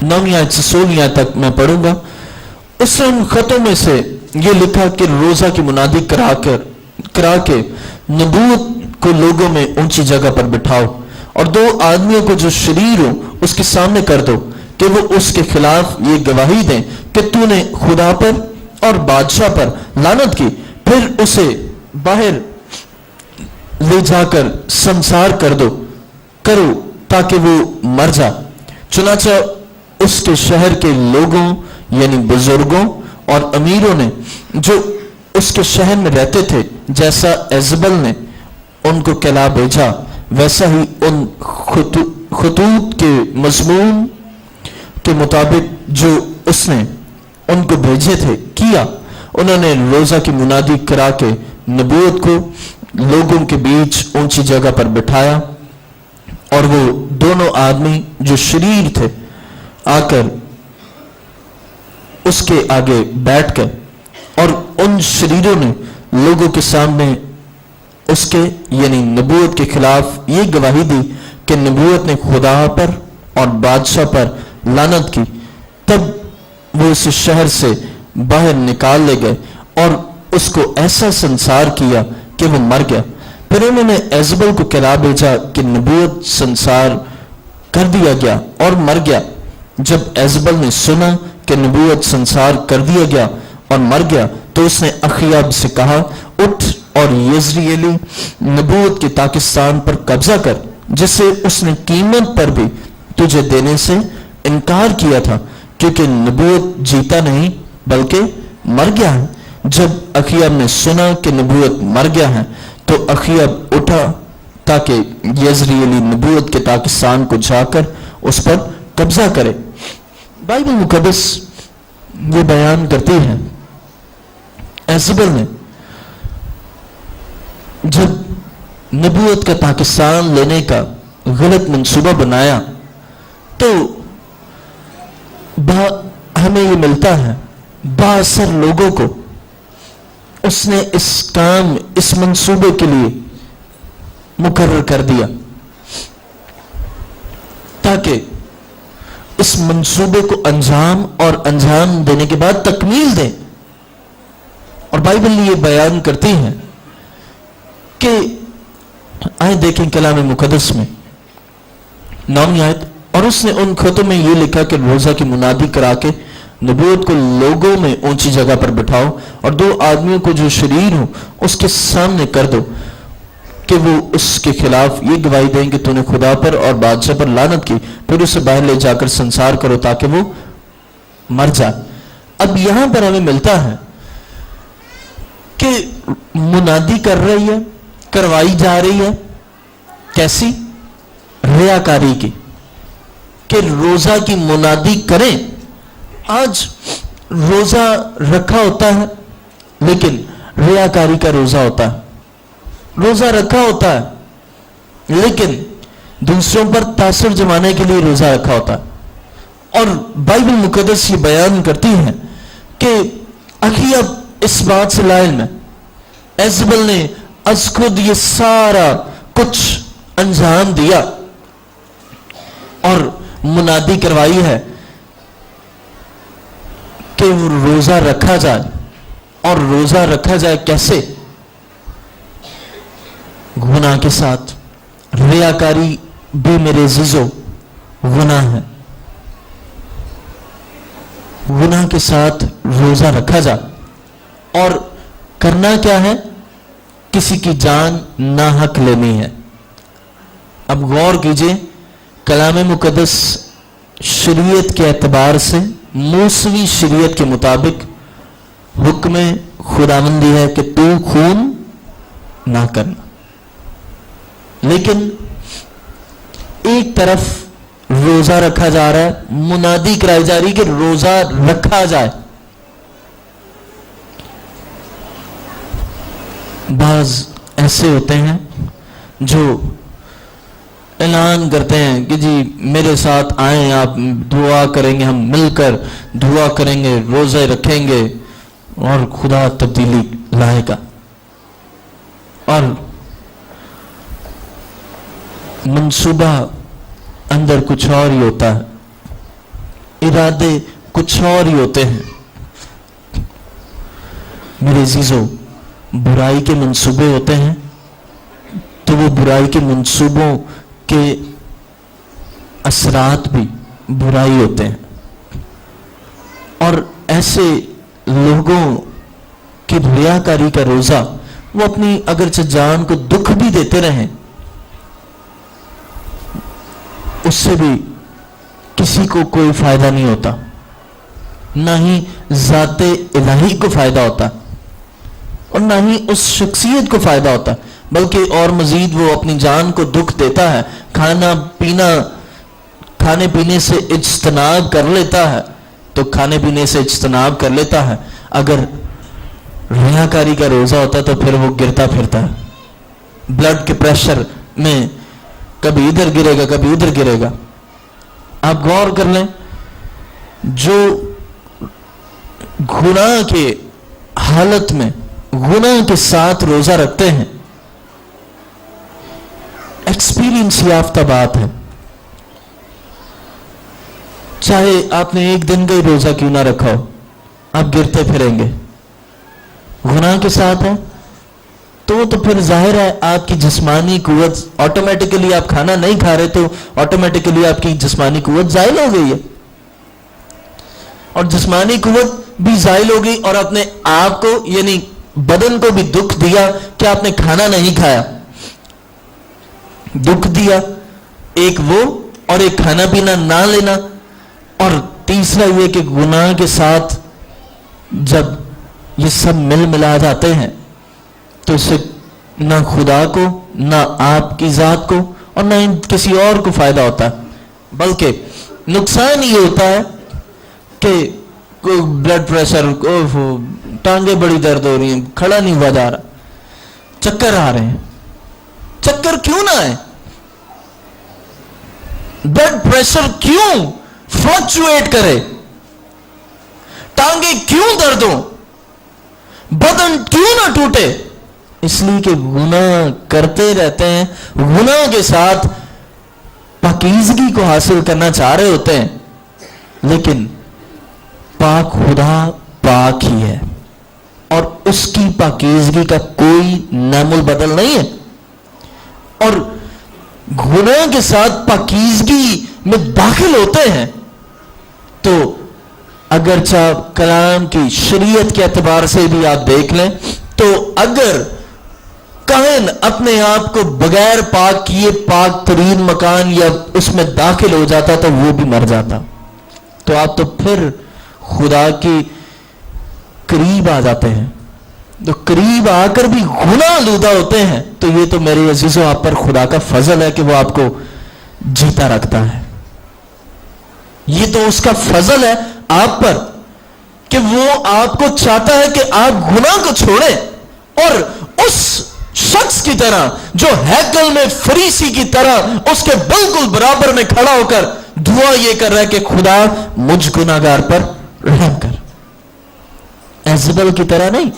9 آیت سے 16 آیت تک میں پڑھوں گا. اس نے ان خطوں میں سے یہ لکھا کہ روزہ کی منادی کرا کے نبوت کو لوگوں میں اونچی جگہ پر بٹھاؤ اور 2 آدمیوں کو جو شریر ہو اس کے سامنے کر دو کہ وہ اس کے خلاف یہ گواہی دیں کہ تو نے خدا پر اور بادشاہ پر لعنت کی. پھر اسے باہر لے جا کر سنسار کرو تاکہ وہ مر جا. چنانچہ اس کے شہر کے لوگوں یعنی بزرگوں اور امیروں نے جو اس کے شہر میں رہتے تھے، جیسا ایزبل نے ان کو کہلا بھیجا ویسا ہی ان خطوط کے مضمون کے مطابق جو اس نے ان کو بھیجے تھے کیا. انہوں نے روزہ کی منادی کرا کے نبوت کو لوگوں کے بیچ اونچی جگہ پر بٹھایا اور وہ دونوں آدمی جو شریر تھے آ کر اس کے آگے بیٹھ گئے اور ان شریروں نے لوگوں کے سامنے اس کے یعنی نبوت کے خلاف یہ گواہی دی کہ نبوت نے خدا پر اور بادشاہ پر لعنت کی. تب وہ اس شہر سے باہر نکال لے گئے اور اس کو ایسا سنسار کیا کہ وہ مر گیا. پھر انہوں نے ایزبل کو کہلا بھیجا کہ نبوت سنسار کر دیا گیا اور مر گیا. جب ایزبل نے سنا کہ نبوت سنسار کر دیا گیا اور مر گیا تو اس نے اخیاب سے کہا، اٹھ اور یزریلی نبوت کے پاکستان پر قبضہ کر جسے اس نے قیمت پر بھی تجھے دینے سے انکار کیا تھا، کیونکہ نبوت جیتا نہیں بلکہ مر گیا ہے. جب اخیاب نے سنا کہ نبوت مر گیا ہے تو اخیاب اٹھا تاکہ یزریلی نبوت کے پاکستان کو جا کر اس پر قبضہ کرے. بائبل مقدس یہ بیان کرتی ہے ایزبل نے جب نبوت کا پاکستان لینے کا غلط منصوبہ بنایا تو ہمیں یہ ملتا ہے بااثر لوگوں کو اس نے اس منصوبے کے لیے مقرر کر دیا تاکہ اس منصوبے کو انجام دینے کے بعد تکمیل دیں. اور بائبل یہ بیان کرتی ہے کہ آئے دیکھیں کلام مقدس میں 9 آیت, اور اس نے ان خطوں میں یہ لکھا کہ روزہ کی منادی کرا کے نبوت کو لوگوں میں اونچی جگہ پر بٹھاؤ, اور 2 آدمیوں کو جو شریر ہو اس کے سامنے کر دو کہ وہ اس کے خلاف یہ گواہی دیں کہ تو نے خدا پر اور بادشاہ پر لعنت کی, پھر اسے باہر لے جا کر سنسار کرو تاکہ وہ مر جائے. اب یہاں پر ہمیں ملتا ہے کہ منادی کروائی جا رہی ہے, کیسی؟ ریاکاری کی, کہ روزہ کی منادی کریں. آج روزہ رکھا ہوتا ہے لیکن ریاکاری کا روزہ ہوتا ہے. روزہ رکھا ہوتا ہے لیکن دوسروں پر تاثر جمانے کے لیے روزہ رکھا ہوتا ہے. اور بائبل مقدس یہ بیان کرتی ہے کہ اخیب اس بات سے لا علم ہے, ایزبل نے از خود یہ سارا کچھ انجام دیا اور منادی کروائی ہے کہ وہ روزہ رکھا جائے. اور روزہ رکھا جائے کیسے؟ گناہ کے ساتھ. ریاکاری بھی میرے عزیزو گناہ ہے. گناہ کے ساتھ روزہ رکھا جائے اور کرنا کیا ہے؟ کسی کی جان ناحق لینی ہے. اب غور کیجئے, کلام مقدس شریعت کے اعتبار سے موسوی شریعت کے مطابق حکم خداوندی ہے کہ تو خون نہ کرنا, لیکن ایک طرف روزہ رکھا جا رہا ہے, منادی کرائی جا رہی کہ روزہ رکھا جائے. بعض ایسے ہوتے ہیں جو اعلان کرتے ہیں کہ جی میرے ساتھ آئیں, آپ دعا کریں گے, ہم مل کر دعا کریں گے, روزے رکھیں گے اور خدا تبدیلی لائے گا. اور منصوبہ اندر کچھ اور ہی ہوتا ہے, ارادے کچھ اور ہی ہوتے ہیں. میرے عزیزو, برائی کے منصوبے ہوتے ہیں تو وہ برائی کے منصوبوں کے اثرات بھی برائی ہوتے ہیں. اور ایسے لوگوں کی ریاکاری کا روزہ, وہ اپنی اگرچہ جان کو دکھ بھی دیتے رہیں, اس سے بھی کسی کو کوئی فائدہ نہیں ہوتا, نہ ہی ذات الہی کو فائدہ ہوتا اور نہ ہی اس شخصیت کو فائدہ ہوتا, بلکہ اور مزید وہ اپنی جان کو دکھ دیتا ہے. کھانے پینے سے اجتناب کر لیتا ہے تو کھانے پینے سے اجتناب کر لیتا ہے. اگر ریاکاری کا روزہ ہوتا تو پھر وہ گرتا پھرتا ہے, بلڈ کے پریشر میں کبھی ادھر گرے گا کبھی ادھر گرے گا. آپ غور کر لیں, جو گناہ کے حالت میں گناہ کے ساتھ روزہ رکھتے ہیں, ایکسپیرینس یافتہ بات ہے, چاہے آپ نے ایک دن کا ہی روزہ کیوں نہ رکھا ہو, آپ گرتے پھریں گے. گناہ کے ساتھ ہے تو پھر ظاہر ہے آپ کی جسمانی قوت, آٹومیٹکلی آپ کھانا نہیں کھا رہے تو آٹومیٹکلی آپ کی جسمانی قوت زائل ہو گئی ہے, اور جسمانی قوت بھی زائل ہو گئی, اور اپنے آپ کو یعنی بدن کو بھی دکھ دیا کہ آپ نے کھانا نہیں کھایا. دکھ دیا ایک وہ, اور ایک کھانا پینا نہ لینا, اور تیسرا یہ کہ گناہ کے ساتھ جب یہ سب مل ملا جاتے ہیں تو اس سے نہ خدا کو, نہ آپ کی ذات کو, اور نہ کسی اور کو فائدہ ہوتا ہے, بلکہ نقصان یہ ہوتا ہے کہ بلڈ پریشر, ٹانگیں بڑی درد ہو رہی ہیں, کھڑا نہیں ہوا جا رہا, چکر آ رہے ہیں. چکر کیوں نہ آئے؟ بلڈ پریشر کیوں فلکچویٹ کرے؟ ٹانگیں کیوں درد ہوں؟ بدن کیوں نہ ٹوٹے؟ اس لیے کہ گناہ کرتے رہتے ہیں, گناہ کے ساتھ پاکیزگی کو حاصل کرنا چاہ رہے ہوتے ہیں, लेकिन पाक खुदा पाक ही है और उसकी पाकीज़गी का कोई नामुल बदल नहीं है। और गुनाह के साथ पाकीज़गी में दाखिल होते हैं तो अगरचा कलाम की शरीयत के एतबार से भी आप देख लें तो अगर काहिन अपने आप को बगैर पाक किए पाक तरीन मकान या उसमें दाखिल हो जाता तो वो भी मर जाता। तो आप तो फिर खुदा के करीब आ जाते हैं, तो करीब आकर भी गुनाह आलूदा होते हैं। तो ये तो मेरे अजीजों आप पर खुदा का फजल है कि वो आपको जीता रखता है। ये तो उसका फजल है आप पर कि वो आपको चाहता है कि आप गुनाह को छोड़ें और उस शख्स की तरह जो हैकल में फरीसी की तरह उसके बिल्कुल बराबर में खड़ा होकर दुआ ये कर रहा है कि खुदा मुझ गुनाहगार पर रहम कर, एजबल की तरह नहीं।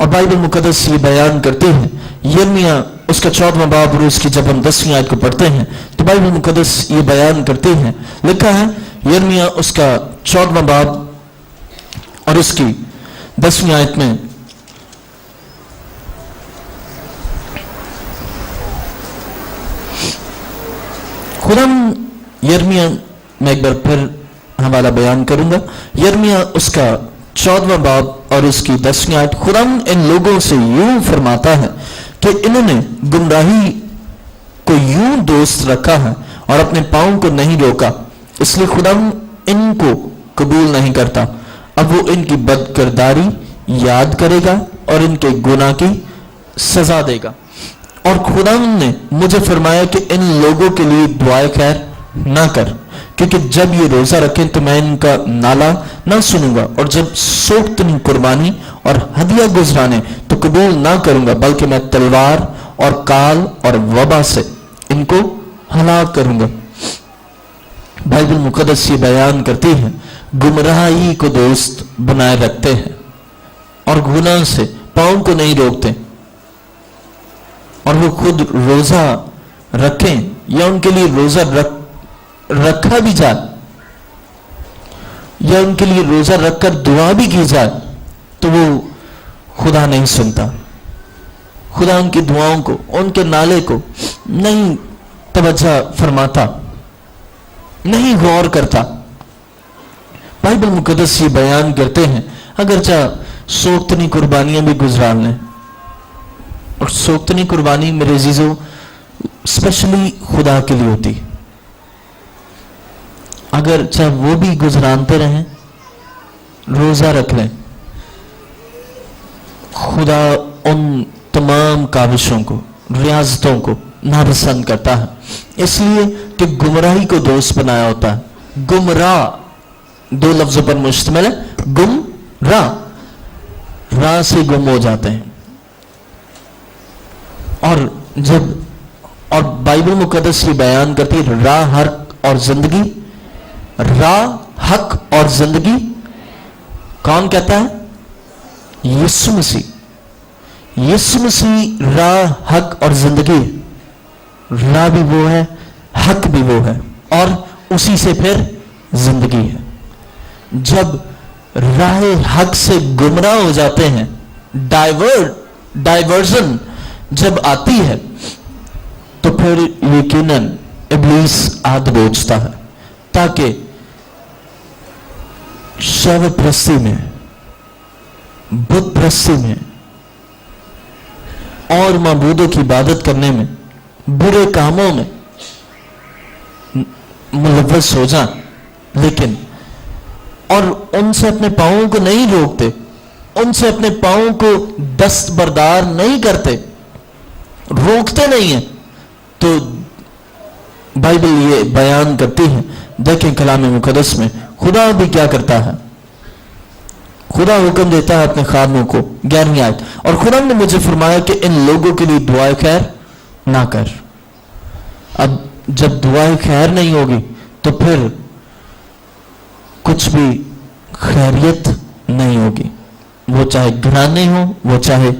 और बाइबल मुकद्दस ये बयान करते हैं, यिर्मयाह उसका 14वां बाब और उसकी जब हम 10वीं आयत को पढ़ते हैं तो बाइबल मुकद्दस ये बयान करते हैं, लिखा है यिर्मयाह उसका 14वां बाब और उसकी 10वीं आयत में, खुदा यिर्मयाह मैं एक बार फिर हवाला बयान करूंगा, यिर्मयाह उसका 14वां बाब और उसकी 10वीं आयत। खुदा इन लोगों से यूं फरमाता है कि इन्होंने गुमराही को यूं दोस्त रखा है और अपने पांव को नहीं रोका, इसलिए खुदा इनको कबूल नहीं करता। अब वो इनकी बदकिरदारी याद करेगा और इनके गुनाह की सजा देगा। और खुदा ने मुझे फरमाया कि इन लोगों के लिए दुआए खैर ना कर, क्योंकि जब ये रोजा रखें तो मैं इनका नाला ना सुनूंगा और जब सोख्तनी कुर्बानी और हदिया गुजराने तो कबूल ना करूंगा, बल्कि मैं तलवार और काल और वबा से इनको हलाक करूंगा। बाइबल मुकद्दस ये बयान करती है गुमराही को दोस्त बनाए रखते हैं और गुनाह से पांव को नहीं रोकते, और वो खुद रोजा रखें या उनके लिए रोजा रखा भी जाए या उनके लिए रोजा रखकर दुआ भी की जाए तो वो खुदा नहीं सुनता। खुदा उनकी दुआओं को, उनके नाले को नहीं तवज्जो फरमाता, नहीं गौर करता। बाइबल मुकद्दस ये बयान करते हैं अगरचा सोख्तनी कुर्बानियां भी गुजरा लें, और सोख्तनी कुर्बानी मेरे अजीजों स्पेशली खुदा के लिए होती, अगर चाहे वो भी गुजरानते रहें, रोजा रख लें, खुदा उन तमाम काविशों को, रियाजतों को नापसंद करता है, इसलिए कि गुमराही को दोस्त बनाया होता है। गुमराह 2 लफ्जों पर मुश्तमिल है, गुमराह, राह से गुम हो जाते हैं। और बाइबल मुकद्दस ये बयान करती है राह हक और जिंदगी, राह हक और जिंदगी कौन कहता है? यीशु मसीह। यीशु मसीह राह हक और जिंदगी, राह भी वो है, हक भी वो है, और उसी से फिर जिंदगी है। जब राह हक से गुमराह हो जाते हैं, डाइवर्जन जब आती है तो फिर यकीनन इब्लीस हाथ बोझता है ताकि शव प्रस्ती में, बुत प्रस्ती में और माबूदों की इबादत करने में, बुरे कामों में मुलव्वस हो जाए, लेकिन और उनसे अपने पांवों को नहीं रोकते, उनसे अपने पांवों को दस्तबरदार नहीं करते, रोकते नहीं है, तो बाइबल ये बयान करती है। देखें कलाम मुकद्दस में खुदा भी क्या करता है, खुदा हुक्म देता है अपने खादमों को, 11वीं आयत, और खुदा ने मुझे फरमाया कि इन लोगों के लिए दुआए खैर ना कर। अब जब दुआए खैर नहीं होगी तो फिर कुछ भी खैरियत नहीं होगी, वो चाहे घराने हो, वो चाहे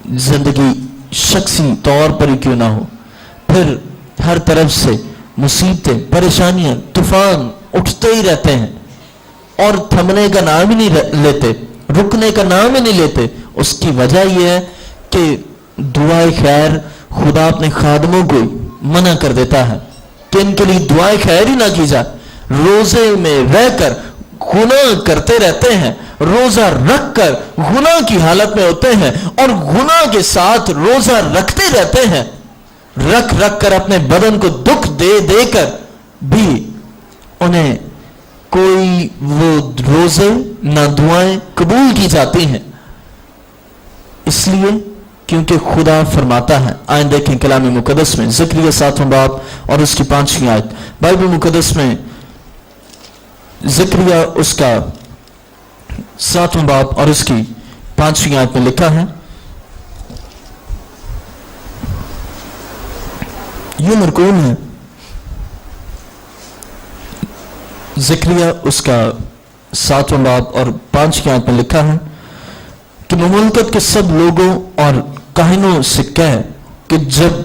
जिंदगी शख्सी तौर पर ही क्यों ना हो, फिर हर तरफ से मुसीबतें, परेशानियां, तूफान उठते ही रहते हैं और थमने का नाम ही नहीं लेते, रुकने का नाम ही नहीं लेते। उसकी वजह यह है कि दुआए खैर खुदा अपने खादमों को मना कर देता है कि इनके लिए दुआए खैर ही ना की जाए। रोजे में रहकर गुनाह करते रहते हैं, रोजा रखकर गुनाह की हालत में होते हैं और गुनाह के साथ रोजा रखते रहते हैं, रख रख कर अपने बदन को दुख दे देकर भी उन्हें कोई वो रोजे ना दुआएं कबूल की जाती हैं। इसलिए क्योंकि खुदा फरमाता है, आए देखें कलाम मुकद्दस में ज़करिया 7वां बाब और उसकी 5वीं आयत। बाइबल मुकद्दस में ज़करिया उसका 7वां बाब और उसकी 5वीं आयत में लिखा है, ये मरकूम है। ज़करिया उसका 7वां बाब और 5वीं आयत में लिखा है कि मुमलकत के सब लोगों और काहिनों से कह कि जब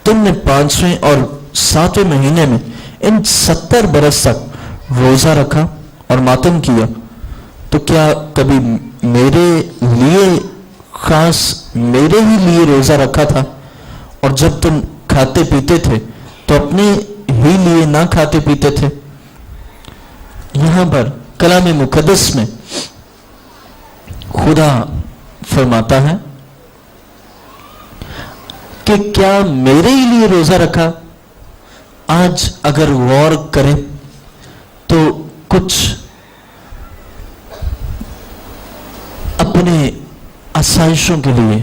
तुमने 5वें और 7वें महीने में इन 70 बरस तक रोजा रखा और मातम किया, तो क्या कभी मेरे लिए खास मेरे ही लिए रोजा रखा था? और जब तुम खाते पीते थे तो अपने ही लिए ना खाते पीते थे? यहां पर कलाम मुकद्दस में खुदा फरमाता है कि क्या मेरे ही लिए रोजा रखा? आज अगर गौर करें तो कुछ अपने आसाइशों के लिए,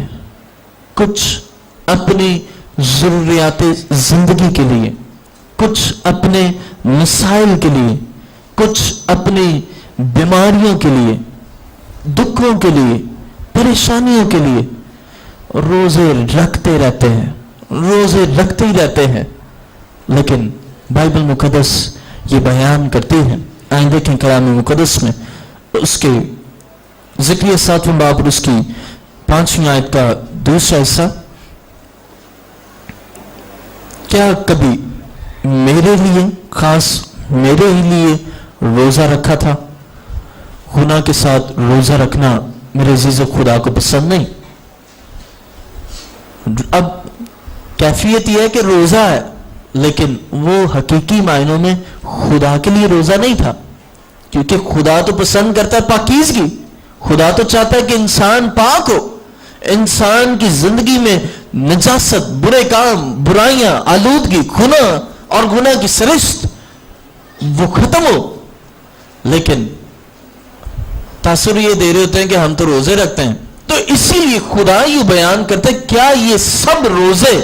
कुछ अपनी जरूरियाते जिंदगी के लिए, कुछ अपने मसाइल के लिए, कुछ अपनी बीमारियों के लिए, दुखों के लिए, परेशानियों के लिए रोजे रखते रहते हैं, रोजे रखते ही रहते हैं। लेकिन बाइबल मुकद्दस ये बयान करती है, आइए देखें कलाम मुकद्दस में उसके ज़करिया 7वां बाब और उसकी 5वीं आयत का दूसरा हिस्सा, क्या कभी मेरे लिए खास मेरे ही लिए रोजा रखा था? गुनाह के साथ रोजा रखना मेरे अजीज़ खुदा को पसंद नहीं। अब कैफियत यह है कि रोजा है, लेकिन वो हकीकी मायनों में खुदा के लिए रोजा नहीं था, क्योंकि खुदा तो पसंद करता है पाकीज़गी। खुदा तो चाहता है कि इंसान पाक हो, इंसान की जिंदगी में नजासत, बुरे काम, बुराइयां, आलूदगी, गुनाह और गुनाह की सरिश्त वो खत्म हो। लेकिन तासुर ये दे रहे होते हैं कि हम तो रोजे रखते हैं, तो इसीलिए खुदा ये बयान करते हैं, क्या ये सब रोजे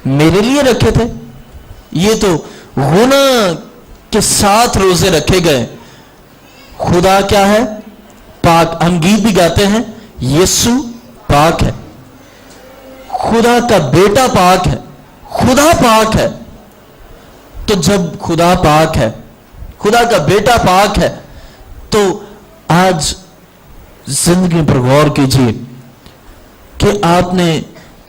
मेरे लिए रखे थे? ये तो गुनाह के साथ रोजे रखे गए। खुदा क्या है? पाक। हम गीत भी गाते हैं, यीशु पाक है, खुदा का बेटा पाक है, खुदा पाक है। तो जब खुदा पाक है, खुदा का बेटा पाक है, तो आज जिंदगी पर गौर कीजिए कि आपने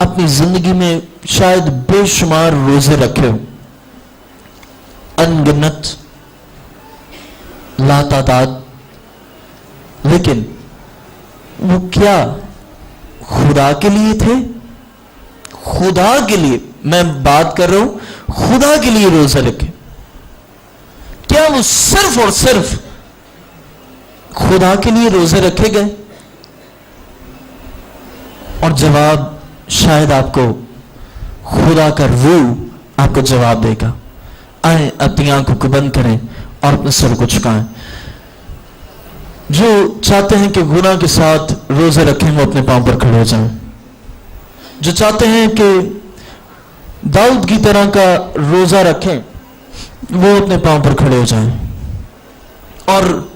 अपनी जिंदगी में शायद बेशुमार रोजे रखे हो, अनगिनत, लातादाद, लेकिन वो क्या खुदा के लिए थे? खुदा के लिए मैं बात कर रहा हूं, खुदा के लिए रोजा रखे। क्या वो सिर्फ और सिर्फ खुदा के लिए रोजे रखे गए? और जवाब शायद आपको खुदा का रूह आपको जवाब देगा। आए अपनी आंखों को बंद करें और अपने सर को झुकाएं। जो चाहते हैं कि गुनाह के साथ रोजे रखें वो अपने पांव पर खड़े हो जाएं। जो चाहते हैं कि दाऊद की तरह का रोजा रखें वो अपने पांव पर खड़े हो जाएं, और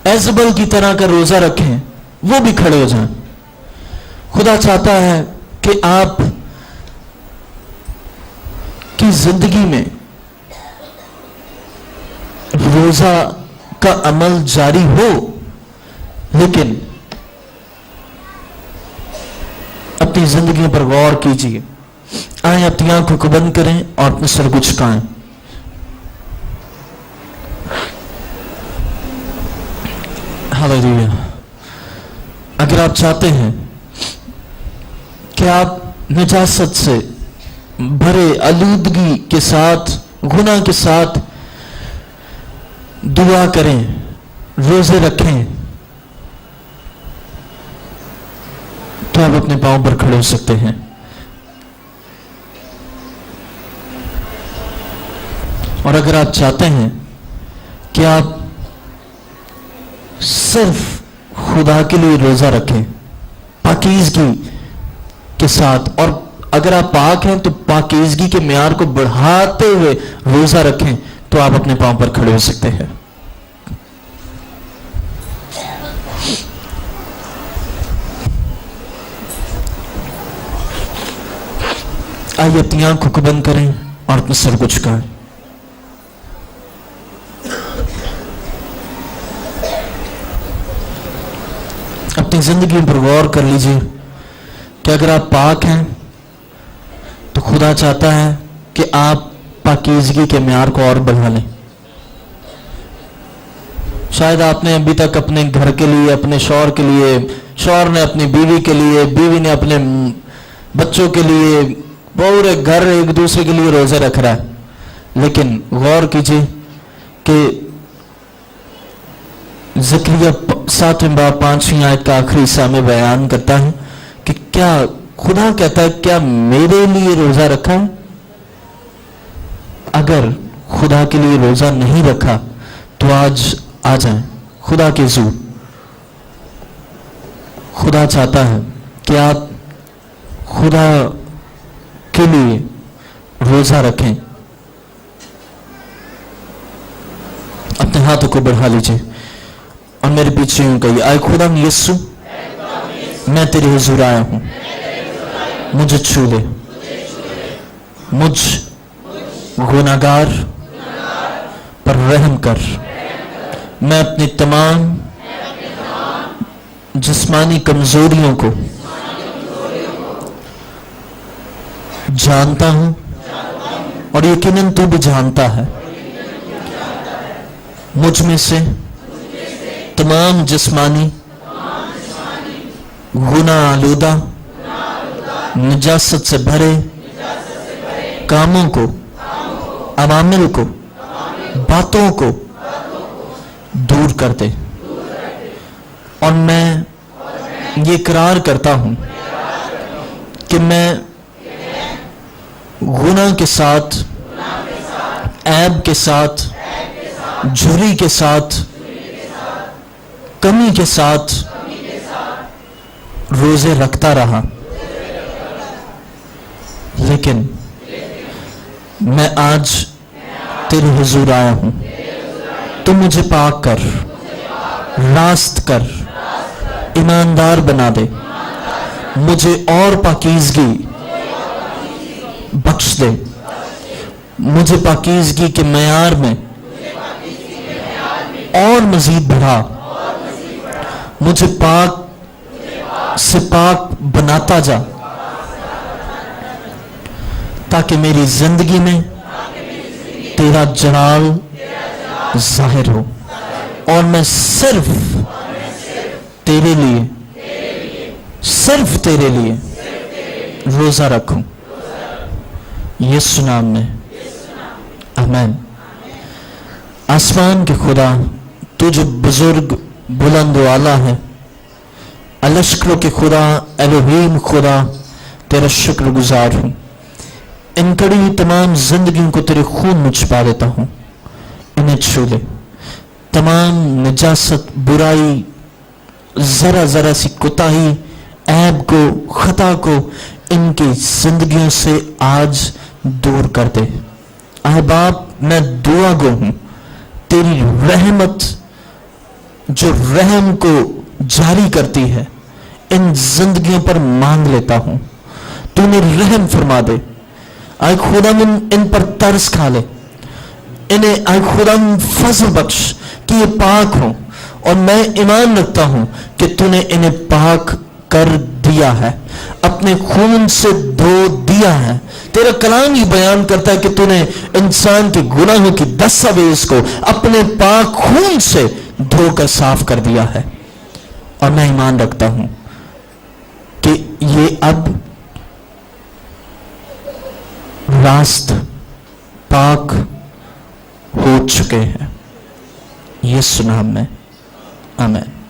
एजबल की तरह का रोजा रखें वो भी खड़े हो जाएं। खुदा चाहता है कि आप की जिंदगी में रोजा का अमल जारी हो, लेकिन अपनी जिंदगी पर गौर कीजिए। آئیں اپنی آنکھوں کو بند کریں اور اپنے سر کو جھکائیں. ہاللیلویا. اگر آپ چاہتے ہیں کہ آپ نجاست سے بھرے آلودگی کے ساتھ گناہ کے ساتھ دعا کریں, روزے رکھیں, تو آپ اپنے پاؤں پر کھڑے ہو سکتے ہیں. اور اگر آپ چاہتے ہیں کہ آپ صرف خدا کے لیے روزہ رکھیں پاکیزگی کے ساتھ, اور اگر آپ پاک ہیں تو پاکیزگی کے معیار کو بڑھاتے ہوئے روزہ رکھیں, تو آپ اپنے پاؤں پر کھڑے ہو سکتے ہیں. آئیے اپنی آنکھوں کو بند کریں اور اپنے سر کو جھکائیں. اپنی زندگی پر غور کر لیجئے کہ اگر آپ پاک ہیں تو خدا چاہتا ہے کہ آپ پاکیزگی کے معیار کو اور بڑھا لیں. شاید آپ نے ابھی تک اپنے گھر کے لیے, اپنے شوہر کے لیے, شوہر نے اپنی بیوی کے لیے, بیوی نے اپنے بچوں کے لیے, پورے گھر ایک دوسرے کے لیے روزے رکھ رہا ہے. لیکن غور کیجئے کہ زکریا 7 باب 5 آیت کا آخری حصہ میں بیان کرتا ہے کہ کیا خدا کہتا ہے کیا میرے لیے روزہ رکھا ہے؟ اگر خدا کے لیے روزہ نہیں رکھا تو آج آ جائیں خدا کے حضور. خدا چاہتا ہے کہ آپ خدا کے لیے روزہ رکھیں. اپنے ہاتھوں کو بڑھا لیجئے اور میرے پیچھے یوں کہیے, آئے خدا یسوع, میں تیرے حضور آیا ہوں, مجھے چھو لے, مجھ گناہگار پر رحم کر. میں اپنی تمام جسمانی کمزوریوں کو جانتا ہوں اور یقیناً تو بھی جانتا ہے. مجھ میں سے تمام جسمانی گناہ آلودہ نجاست سے بھرے کاموں کو, عوامل کو, باتوں کو دور کر دے. اور میں یہ اقرار کرتا ہوں کہ میں گناہ کے ساتھ, عیب کے ساتھ, جھری کے ساتھ, کمی کے ساتھ روزے رکھتا رہا, لیکن میں آج تیرے حضور آیا ہوں. تو مجھے پاک کر, راست کر, ایماندار بنا دے. مجھے اور پاکیزگی بخش دے. مجھے پاکیزگی کے معیار میں اور مزید بڑھا. مجھے پاک سے پاک بناتا جا, تاکہ میری زندگی میں تیرا جلال ظاہر ہو اور میں صرف تیرے لیے, صرف تیرے لیے روزہ رکھوں. یسوع نام میں آمین. آسمان کے خدا, تو جو بزرگ, بلند و اعلیٰ ہے, لشکروں کے خدا, الوہیم خدا, تیرا شکر گزار ہوں. ان کڑی تمام زندگیوں کو تیرے خون میں چھپا دیتا ہوں. انہیں چھو لے. تمام نجاست, برائی, ذرا ذرا سی کوتاہی, عیب کو, خطا کو ان کی زندگیوں سے آج دور کر دے. اے باپ, میں دعا گو ہوں, تیری رحمت جو رحم کو جاری کرتی ہے ان زندگیوں پر مانگ لیتا ہوں. تو نے رحم فرما دے. اے خدا ان پر ترس کھا لے. انہیں اے خدا فضل بخش کہ یہ پاک ہوں, اور میں ایمان رکھتا ہوں کہ تو نے انہیں پاک کر دیا ہے. اپنے خون سے دھو دی دیا ہے. تیرا کلام یہ بیان کرتا ہے کہ تو نے انسان کے گناہوں کی دستاویز کو اپنے پاک خون سے دھو کر صاف کر دیا ہے. اور میں ایمان رکھتا ہوں کہ یہ اب راست پاک ہو چکے ہیں. یسوع نام میں آمین.